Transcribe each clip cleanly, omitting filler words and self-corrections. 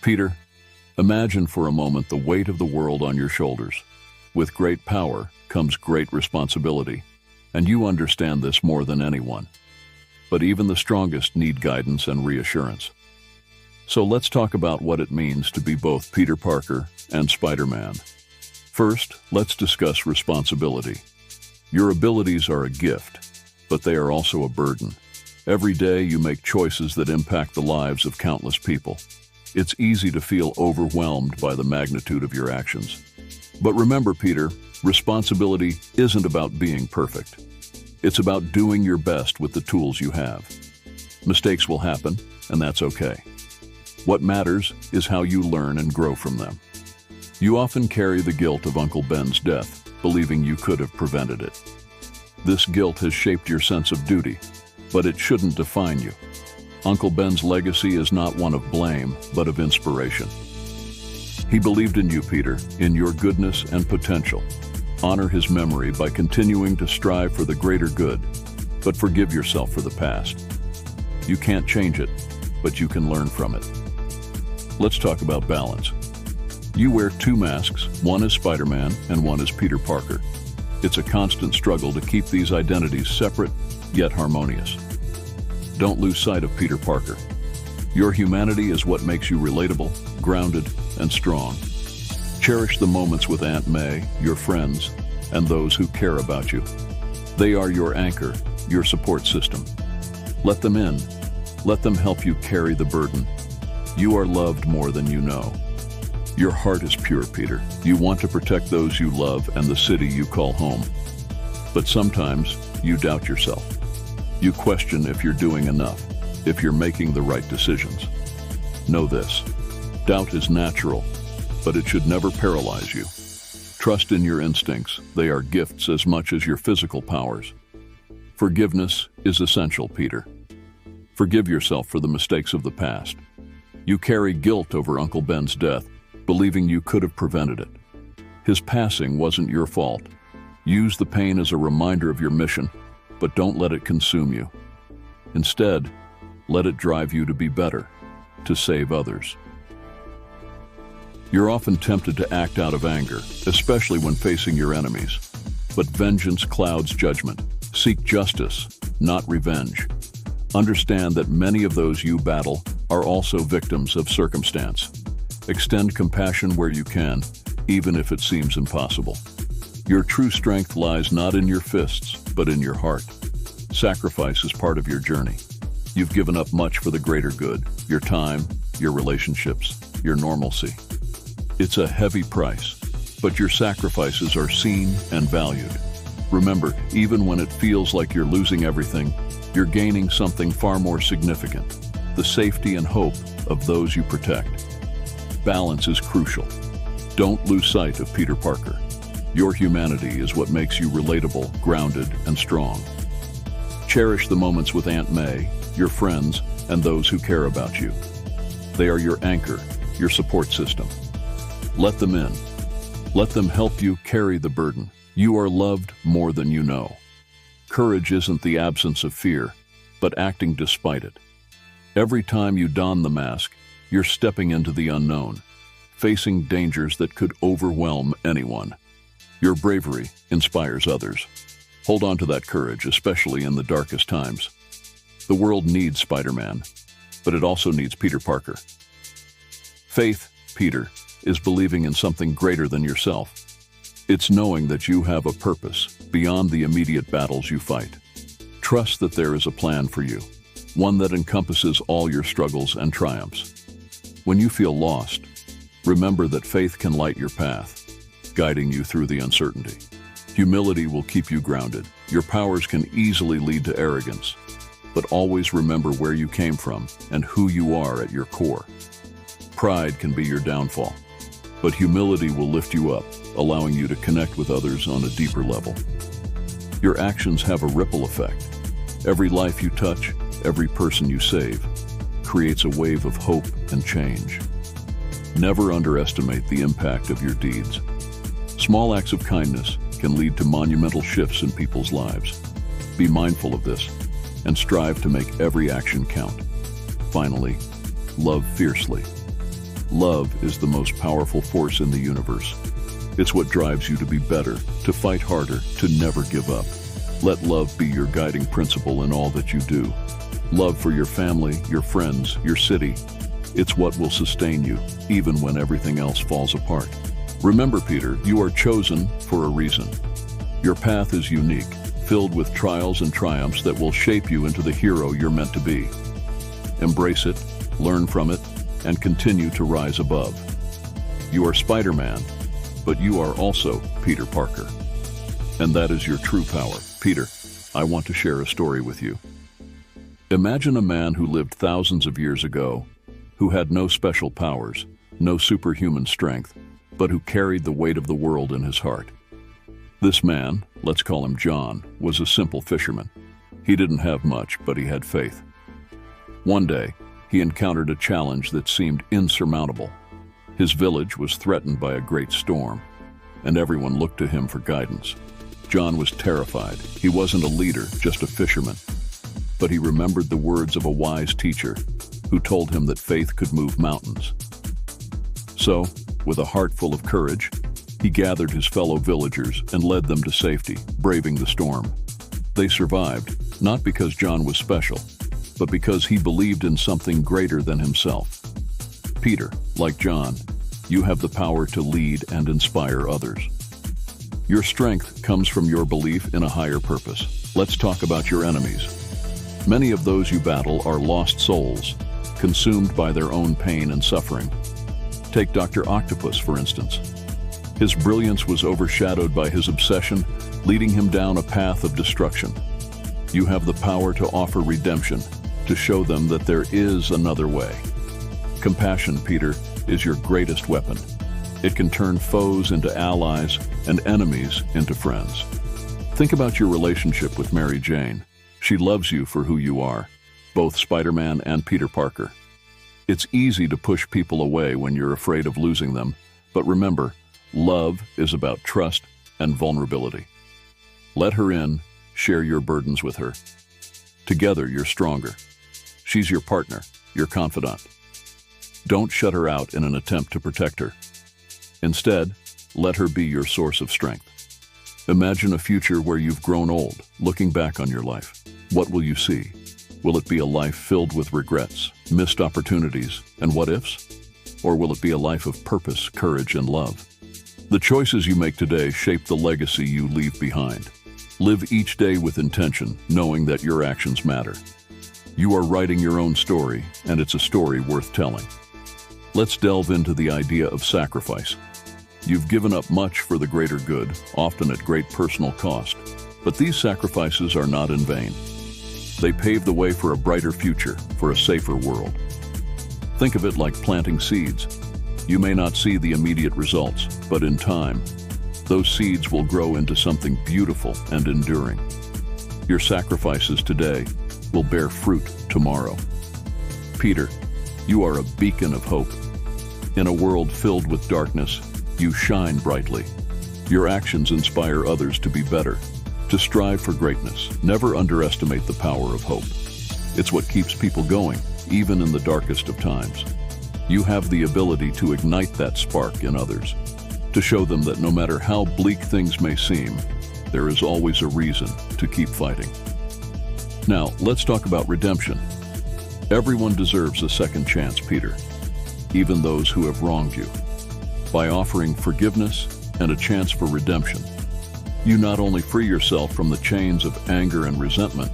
Peter, imagine for a moment the weight of the world on your shoulders. With great power comes great responsibility, and you understand this more than anyone. But even the strongest need guidance and reassurance. So let's talk about what it means to be both Peter Parker and Spider-Man. First, let's discuss responsibility. Your abilities are a gift, but they are also a burden. Every day you make choices that impact the lives of countless people. It's easy to feel overwhelmed by the magnitude of your actions. But remember, Peter, responsibility isn't about being perfect. It's about doing your best with the tools you have. Mistakes will happen, and that's okay. What matters is how you learn and grow from them. You often carry the guilt of Uncle Ben's death, believing you could have prevented it. This guilt has shaped your sense of duty, but it shouldn't define you. Uncle Ben's legacy is not one of blame, but of inspiration. He believed in you, Peter, in your goodness and potential. Honor his memory by continuing to strive for the greater good, but forgive yourself for the past. You can't change it, but you can learn from it. Let's talk about balance. You wear two masks, one is Spider-Man and one is Peter Parker. It's a constant struggle to keep these identities separate, yet harmonious. Don't lose sight of Peter Parker. Your humanity is what makes you relatable, grounded, and strong. Cherish the moments with Aunt May, your friends, and those who care about you. They are your anchor, your support system. Let them in. Let them help you carry the burden. You are loved more than you know. Your heart is pure, Peter. You want to protect those you love and the city you call home. But sometimes you doubt yourself. You question if you're doing enough, if you're making the right decisions. Know this. Doubt is natural, but it should never paralyze you. Trust in your instincts. They are gifts as much as your physical powers. Forgiveness is essential, Peter. Forgive yourself for the mistakes of the past. You carry guilt over Uncle Ben's death, believing you could have prevented it. His passing wasn't your fault. Use the pain as a reminder of your mission, but don't let it consume you. Instead, let it drive you to be better, to save others. You're often tempted to act out of anger, especially when facing your enemies. But vengeance clouds judgment. Seek justice, not revenge. Understand that many of those you battle are also victims of circumstance. Extend compassion where you can, even if it seems impossible. Your true strength lies not in your fists, but in your heart. Sacrifice is part of your journey. You've given up much for the greater good, your time, your relationships, your normalcy. It's a heavy price, but your sacrifices are seen and valued. Remember, even when it feels like you're losing everything, you're gaining something far more significant, the safety and hope of those you protect. Balance is crucial. Don't lose sight of Peter Parker. Your humanity is what makes you relatable, grounded, and strong. Cherish the moments with Aunt May, your friends, and those who care about you. They are your anchor, your support system. Let them in. Let them help you carry the burden. You are loved more than you know. Courage isn't the absence of fear, but acting despite it. Every time you don the mask, you're stepping into the unknown, facing dangers that could overwhelm anyone. Your bravery inspires others. Hold on to that courage, especially in the darkest times. The world needs Spider-Man, but it also needs Peter Parker. Faith, Peter, is believing in something greater than yourself. It's knowing that you have a purpose beyond the immediate battles you fight. Trust that there is a plan for you, one that encompasses all your struggles and triumphs. When you feel lost, remember that faith can light your path, guiding you through the uncertainty. Humility will keep you grounded. Your powers can easily lead to arrogance, but always remember where you came from and who you are at your core. Pride can be your downfall, but humility will lift you up, allowing you to connect with others on a deeper level. Your actions have a ripple effect. Every life you touch, every person you save, creates a wave of hope and change. Never underestimate the impact of your deeds. Small acts of kindness can lead to monumental shifts in people's lives. Be mindful of this and strive to make every action count. Finally, love fiercely. Love is the most powerful force in the universe. It's what drives you to be better, to fight harder, to never give up. Let love be your guiding principle in all that you do. Love for your family, your friends, your city. It's what will sustain you, even when everything else falls apart. Remember, Peter, you are chosen for a reason. Your path is unique, filled with trials and triumphs that will shape you into the hero you're meant to be. Embrace it, learn from it, and continue to rise above. You are Spider-Man, but you are also Peter Parker. And that is your true power. Peter, I want to share a story with you. Imagine a man who lived thousands of years ago, who had no special powers, no superhuman strength, but who carried the weight of the world in his heart. This man, let's call him John, was a simple fisherman. He didn't have much, but he had faith. One day, he encountered a challenge that seemed insurmountable. His village was threatened by a great storm, and everyone looked to him for guidance. John was terrified. He wasn't a leader, just a fisherman. But he remembered the words of a wise teacher who told him that faith could move mountains. So, with a heart full of courage, he gathered his fellow villagers and led them to safety, braving the storm. They survived, not because John was special, but because he believed in something greater than himself. Peter, like John, you have the power to lead and inspire others. Your strength comes from your belief in a higher purpose. Let's talk about your enemies. Many of those you battle are lost souls, consumed by their own pain and suffering. Take Dr. Octopus, for instance. His brilliance was overshadowed by his obsession, leading him down a path of destruction. You have the power to offer redemption, to show them that there is another way. Compassion, Peter, is your greatest weapon. It can turn foes into allies and enemies into friends. Think about your relationship with Mary Jane. She loves you for who you are, both Spider-Man and Peter Parker. It's easy to push people away when you're afraid of losing them, but remember, love is about trust and vulnerability. Let her in, share your burdens with her. Together, you're stronger. She's your partner, your confidant. Don't shut her out in an attempt to protect her. Instead, let her be your source of strength. Imagine a future where you've grown old, looking back on your life. What will you see? Will it be a life filled with regrets, missed opportunities, and what-ifs? Or will it be a life of purpose, courage, and love? The choices you make today shape the legacy you leave behind. Live each day with intention, knowing that your actions matter. You are writing your own story, and it's a story worth telling. Let's delve into the idea of sacrifice. You've given up much for the greater good, often at great personal cost. But these sacrifices are not in vain. They pave the way for a brighter future, for a safer world. Think of it like planting seeds. You may not see the immediate results, but in time, those seeds will grow into something beautiful and enduring. Your sacrifices today will bear fruit tomorrow. Peter, you are a beacon of hope. In a world filled with darkness, you shine brightly. Your actions inspire others to be better, to strive for greatness. Never underestimate the power of hope. It's what keeps people going, even in the darkest of times. You have the ability to ignite that spark in others, to show them that no matter how bleak things may seem, there is always a reason to keep fighting. Now, let's talk about redemption. Everyone deserves a second chance, Peter, even those who have wronged you. By offering forgiveness and a chance for redemption, you not only free yourself from the chains of anger and resentment,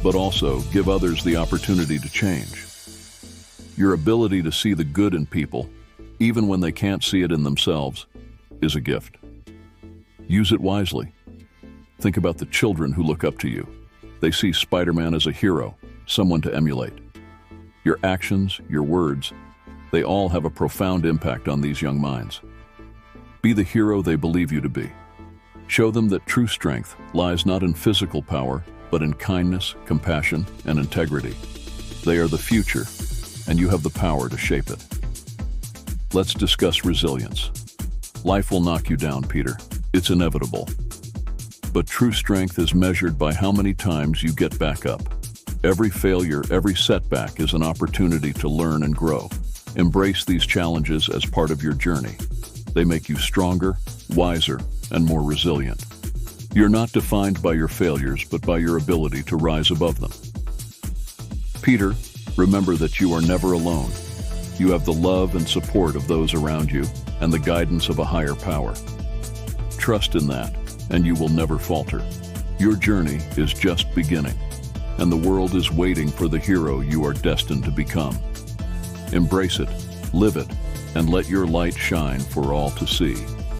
but also give others the opportunity to change. Your ability to see the good in people, even when they can't see it in themselves, is a gift. Use it wisely. Think about the children who look up to you. They see Spider-Man as a hero, someone to emulate. Your actions, your words, they all have a profound impact on these young minds. Be the hero they believe you to be. Show them that true strength lies not in physical power, but in kindness, compassion, and integrity. They are the future, and you have the power to shape it. Let's discuss resilience. Life will knock you down, Peter. It's inevitable. But true strength is measured by how many times you get back up. Every failure, every setback is an opportunity to learn and grow. Embrace these challenges as part of your journey. They make you stronger, wiser, and more resilient. You're not defined by your failures, but by your ability to rise above them. Peter, remember that you are never alone. You have the love and support of those around you and the guidance of a higher power. Trust in that, and you will never falter. Your journey is just beginning, and the world is waiting for the hero you are destined to become. Embrace it, live it, and let your light shine for all to see.